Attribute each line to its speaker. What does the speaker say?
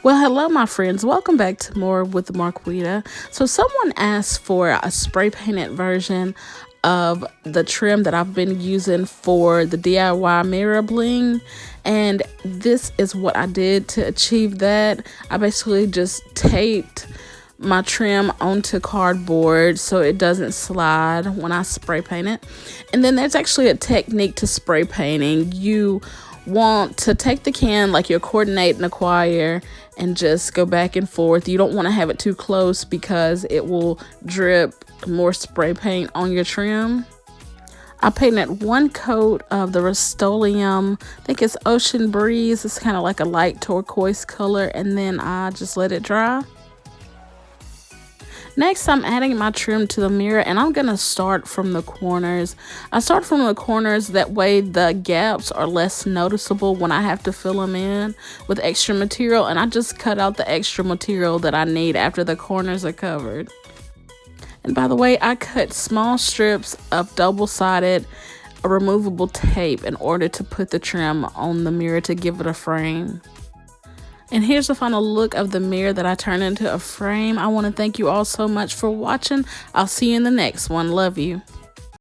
Speaker 1: Well, hello, my friends. Welcome back to More with Marquita. So, someone asked for a spray painted version of the trim that I've been using for the DIY mirror bling, and this is what I did to achieve that. I basically just taped my trim onto cardboard so it doesn't slide when I spray paint it. And then there's actually a technique to spray painting. You want to take the can like you're coordinating a choir and just go back and forth. You don't want to have it too close because it will drip more spray paint on your trim. I painted one coat of the Rust-Oleum, I think it's Ocean Breeze. It's kind of like a light turquoise color, and then I just let it dry. Next, I'm adding my trim to the mirror, and I'm going to start from the corners. I start from the corners, that way the gaps are less noticeable when I have to fill them in with extra material, and I just cut out the extra material that I need after the corners are covered. And by the way, I cut small strips of double-sided removable tape in order to put the trim on the mirror to give it a frame. And here's the final look of the mirror that I turned into a frame. I want to thank you all so much for watching. I'll see you in the next one. Love you.